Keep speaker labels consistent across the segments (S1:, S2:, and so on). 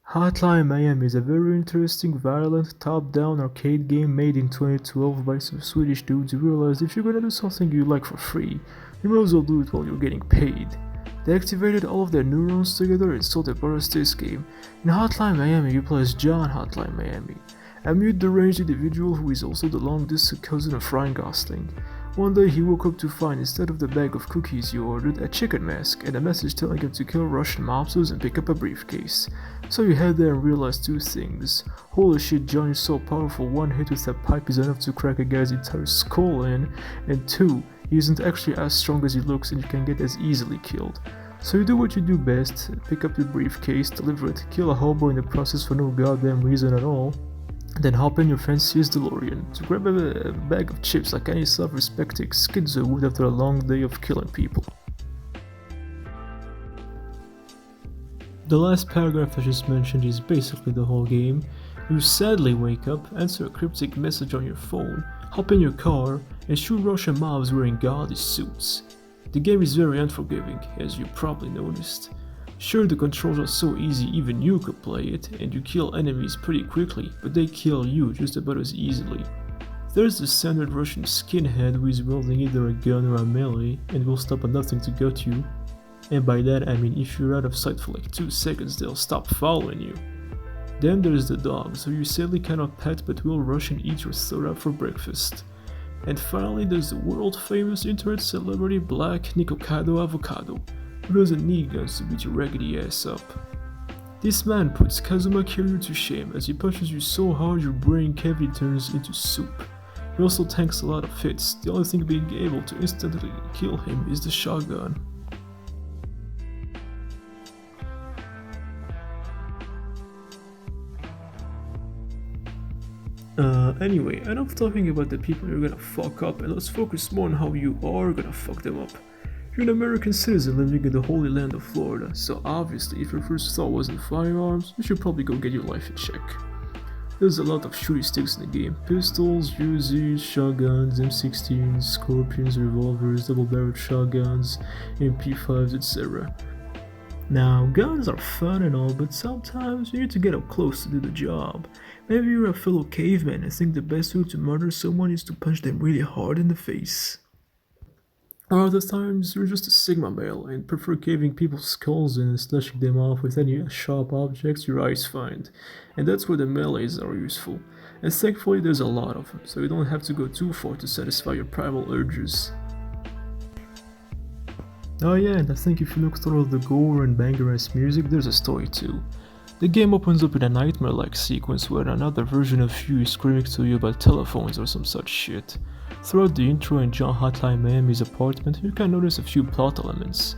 S1: Hotline Miami is a very interesting, violent, top-down arcade game made in 2012 by some Swedish dudes who realized if you're gonna do something you like for free, you might as well do it while you're getting paid. They activated all of their neurons together and so they burst this game. In Hotline Miami, you play as John Hotline Miami, a mute deranged individual who is also the long-distance cousin of Ryan Gosling. One day he woke up to find, instead of the bag of cookies he ordered, a chicken mask and a message telling him to kill Russian mobsters and pick up a briefcase. So he head there and realized two things. Holy shit, John is so powerful, one hit with a pipe is enough to crack a guy's entire skull in, and two, he isn't actually as strong as he looks and you can get as easily killed. So you do what you do best, pick up the briefcase, deliver it, kill a hobo in the process for no goddamn reason at all, then hop in your fanciest DeLorean to grab a bag of chips like any self-respecting schizo would after a long day of killing people. The last paragraph I just mentioned is basically the whole game. You sadly wake up, answer a cryptic message on your phone, hop in your car, and shoot Russian mobs wearing gaudy suits. The game is very unforgiving, as you probably noticed. Sure, the controls are so easy even you could play it, and you kill enemies pretty quickly, but they kill you just about as easily. There's the standard Russian skinhead who is wielding either a gun or a melee, and will stop at nothing to gut you. And by that I mean if you're out of sight for like 2 seconds they'll stop following you. Then there's the dogs, who you sadly cannot pet but will rush and eat your throat out for breakfast. And finally there's the world famous internet celebrity Black Nikocado Avocado, who doesn't need guns to beat your raggedy ass up. This man puts Kazuma Kiryu to shame as he punches you so hard your brain cavity turns into soup. He also tanks a lot of hits, the only thing being able to instantly kill him is the shotgun. Anyway, enough talking about the people you're gonna fuck up and let's focus more on how you are gonna fuck them up. You're an American citizen living in the holy land of Florida, so obviously if your first thought wasn't firearms, you should probably go get your life in check. There's a lot of shooty sticks in the game. Pistols, Uzis, shotguns, M16s, scorpions, revolvers, double-barreled shotguns, MP5s, etc. Now, guns are fun and all, but sometimes you need to get up close to do the job. Maybe you're a fellow caveman and think the best way to murder someone is to punch them really hard in the face. Or other times you're just a Sigma male and prefer caving people's skulls in and slashing them off with any sharp objects your eyes find. And that's where the melees are useful. And thankfully there's a lot of them, so you don't have to go too far to satisfy your primal urges. Oh yeah, and I think if you look through all the gore and banger-ass music, there's a story too. The game opens up in a nightmare-like sequence where another version of you is screaming to you about telephones or some such shit. Throughout the intro in John Hotline Miami's apartment, you can notice a few plot elements.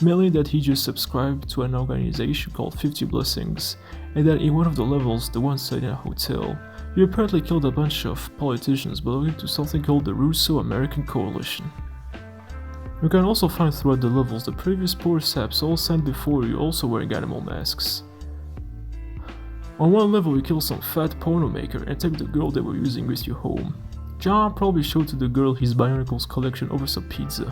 S1: Mainly that he just subscribed to an organization called 50 Blessings, and that in one of the levels, the one set in a hotel, you apparently killed a bunch of politicians belonging to something called the Russo-American Coalition. You can also find throughout the levels the previous poor saps all sent before you also wearing animal masks. On one level you kill some fat porno maker and take the girl they were using with you home. John probably showed to the girl his Bionicles collection over some pizza.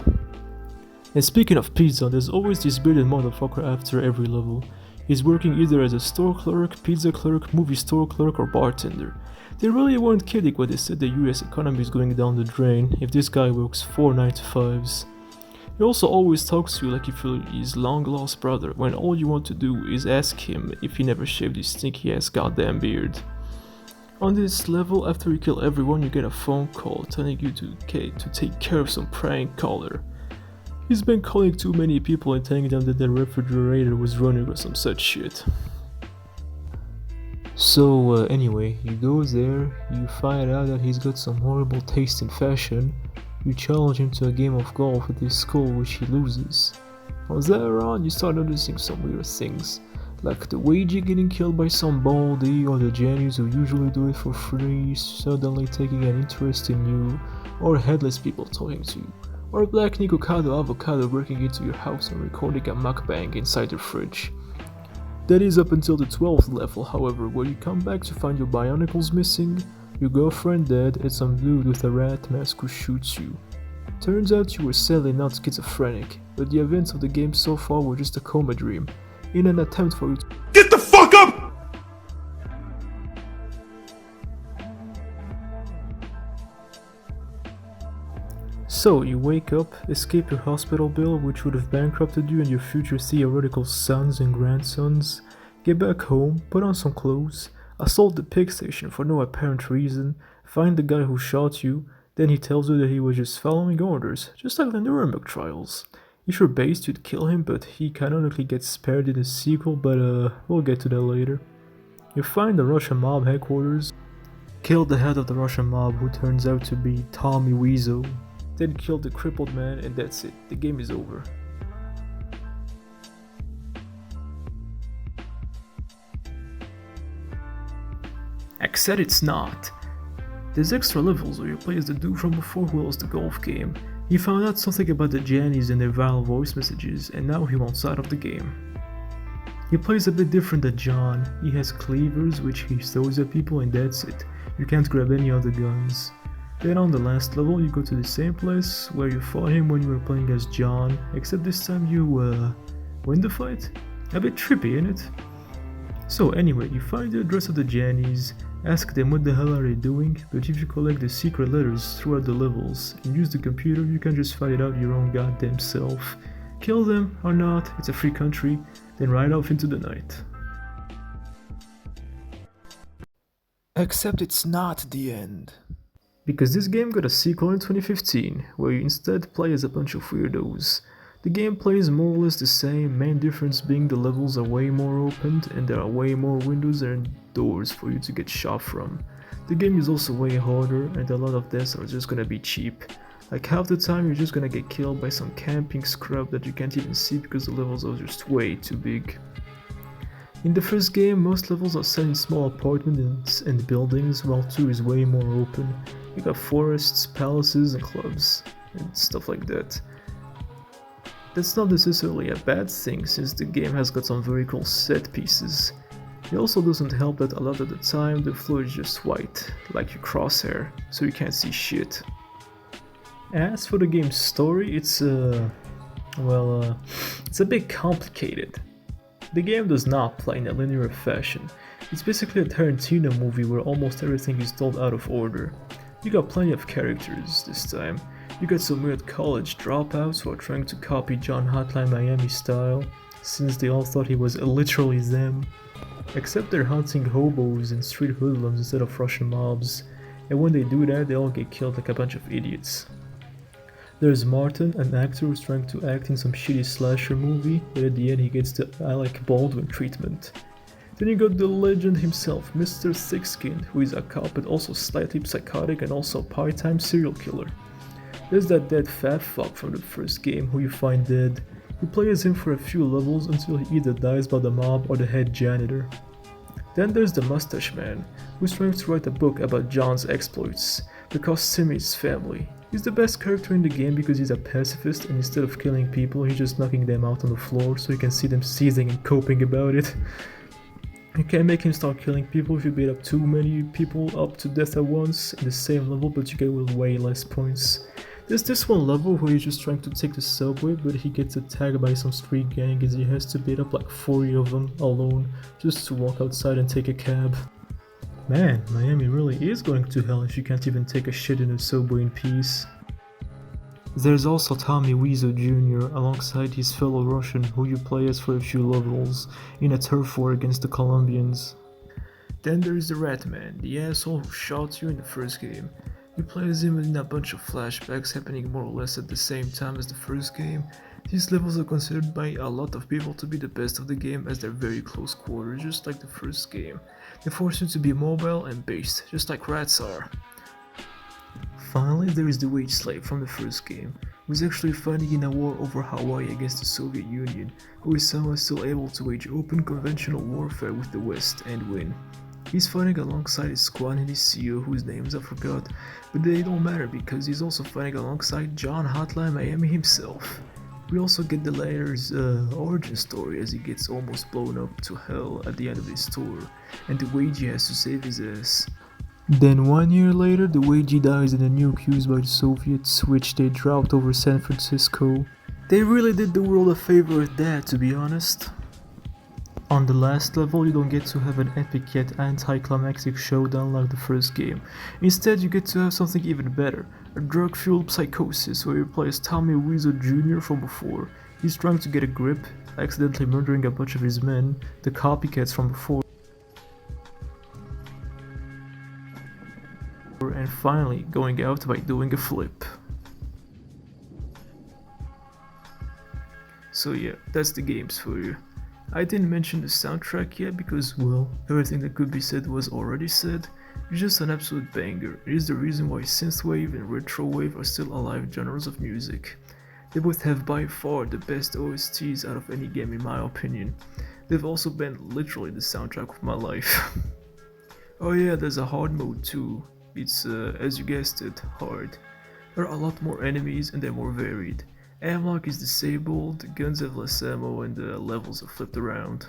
S1: And speaking of pizza, there's always this bearded motherfucker after every level. He's working either as a store clerk, pizza clerk, movie store clerk or bartender. They really weren't kidding when they said the US economy is going down the drain if this guy works 4 9-to-5s. He also always talks to you like if you're his long-lost brother, when all you want to do is ask him if he never shaved his stinky-ass goddamn beard. On this level, after you kill everyone, you get a phone call telling you to take care of some prank caller. He's been calling too many people and telling them that their refrigerator was running or some such shit. So anyway, you go there, you find out that he's got some horrible taste in fashion. You challenge him to a game of golf with his skull, which he loses. From there on, you start noticing some weird things, like the wager getting killed by some baldy, or the Janus who usually do it for free suddenly taking an interest in you, or headless people talking to you, or Black Nikocado Avocado breaking into your house and recording a mukbang inside your fridge. That is up until the 12th level, however, where you come back to find your Bionicles missing, your girlfriend dead, and some dude with a rat mask who shoots you. Turns out you were sadly not schizophrenic, but the events of the game so far were just a coma dream, in an attempt for you to
S2: Get the fuck up!
S1: So, you wake up, escape your hospital bill, which would have bankrupted you and your future theoretical sons and grandsons, get back home, put on some clothes, assault the pig station for no apparent reason, find the guy who shot you, then he tells you that he was just following orders, just like the Nuremberg trials. If you're based, you'd kill him, but he canonically gets spared in the sequel, but we'll get to that later. You find the Russian mob headquarters, kill the head of the Russian mob who turns out to be Tommy Wiseau, then kill the crippled man, and that's it, the game is over. Except it's not. There's extra levels where you play as the dude from before who lost the golf game. He found out something about the Jannies and their vile voice messages, and now he wants out of the game. He plays a bit different than John. He has cleavers which he throws at people, and that's it. You can't grab any other guns. Then on the last level you go to the same place where you fought him when you were playing as John, except this time you win the fight? A bit trippy, ain't it? So anyway, you find the address of the Jannies, ask them what the hell are they doing, but if you collect the secret letters throughout the levels and use the computer, you can just fight it out your own goddamn self. Kill them or not, it's a free country, then ride off into the night. Except it's not the end. Because this game got a sequel in 2015, where you instead play as a bunch of weirdos. The gameplay is more or less the same, main difference being the levels are way more opened and there are way more windows and doors for you to get shot from. The game is also way harder and a lot of deaths are just gonna be cheap. Like half the time you're just gonna get killed by some camping scrub that you can't even see because the levels are just way too big. In the first game, most levels are set in small apartments and buildings, while 2 is way more open. You got forests, palaces and clubs, and stuff like that. That's not necessarily a bad thing, since the game has got some very cool set pieces. It also doesn't help that a lot of the time the floor is just white, like your crosshair, so you can't see shit. As for the game's story, it's a bit complicated. The game does not play in a linear fashion. It's basically a Tarantino movie where almost everything is told out of order. You got plenty of characters this time. You got some weird college dropouts who are trying to copy John Hotline Miami style, since they all thought he was literally them. Except they're hunting hobos and street hoodlums instead of Russian mobs, and when they do that they all get killed like a bunch of idiots. There's Martin, an actor who's trying to act in some shitty slasher movie, but at the end he gets the Alec Baldwin treatment. Then you got the legend himself, Mr. Thickskin, who is a cop but also slightly psychotic and also a part-time serial killer. There's that dead fat fuck from the first game who you find dead. You play as him for a few levels until he either dies by the mob or the head janitor. Then there's the mustache man, who's trying to write a book about John's exploits, because Timmy's family. He's the best character in the game because he's a pacifist and instead of killing people, he's just knocking them out on the floor so you can see them seething and coping about it. You can't make him start killing people if you beat up too many people up to death at once in the same level, but you get with way less points. There's this one level where he's just trying to take the subway, but he gets attacked by some street gang as he has to beat up like 40 of them alone just to walk outside and take a cab. Man, Miami really is going to hell if you can't even take a shit in a subway in peace. There's also Tommy Wiseau Jr. alongside his fellow Russian who you play as for a few levels in a turf war against the Colombians. Then there's the Rat Man, the asshole who shot you in the first game. You play as him in a bunch of flashbacks happening more or less at the same time as the first game. These levels are considered by a lot of people to be the best of the game as they're very close quarters, just like the first game. They force you to be mobile and based, just like rats are. Finally, there is the wage slave from the first game, who is actually fighting in a war over Hawaii against the Soviet Union, who is somehow still able to wage open conventional warfare with the West and win. He's fighting alongside his squad and his CEO, whose names I forgot, but they don't matter because he's also fighting alongside John Hotline Miami himself. We also get the latter's origin story as he gets almost blown up to hell at the end of his tour, and the Weiji has to save his ass. Then 1 year later, the Weiji dies in a nuke used by the Soviets, which they dropped over San Francisco. They really did the world a favor with that, to be honest. On the last level, you don't get to have an epic yet anticlimactic showdown like the first game. Instead, you get to have something even better, a drug-fueled psychosis where you play as Tommy Wiseau Jr. from before. He's trying to get a grip, accidentally murdering a bunch of his men, the copycats from before, and finally going out by doing a flip. So yeah, that's the games for you. I didn't mention the soundtrack yet because, well, everything that could be said was already said. It's just an absolute banger. It is the reason why synthwave and retrowave are still alive genres of music. They both have by far the best OSTs out of any game in my opinion. They've also been literally the soundtrack of my life. Oh yeah, there's a hard mode too. It's, as you guessed it, hard. There are a lot more enemies and they're more varied. Amlock is disabled, the guns have less ammo, and the levels are flipped around.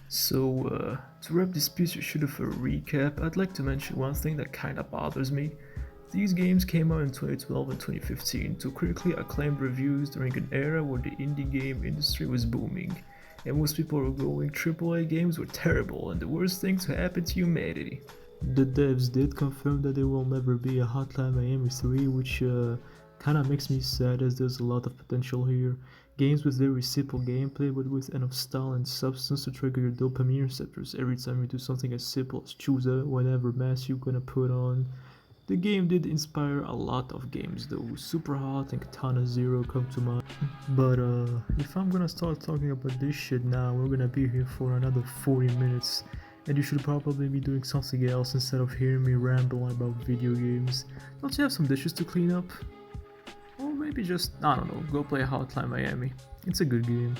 S1: So, to wrap this piece of shit of a recap, I'd like to mention one thing that kinda bothers me. These games came out in 2012 and 2015 to critically acclaimed reviews during an era where the indie game industry was booming, and most people were going AAA games were terrible and the worst thing to happen to humanity. The devs did confirm that there will never be a Hotline Miami 3, which kinda makes me sad as there's a lot of potential here. Games with very simple gameplay but with enough style and substance to trigger your dopamine receptors every time you do something as simple as choose whatever mask you're gonna put on. The game did inspire a lot of games though, Superhot and Katana Zero come to mind. But if I'm gonna start talking about this shit now, we're gonna be here for another 40 minutes. And you should probably be doing something else instead of hearing me ramble about video games. Don't you have some dishes to clean up? Or maybe just, I don't know, go play Hotline Miami. It's a good game.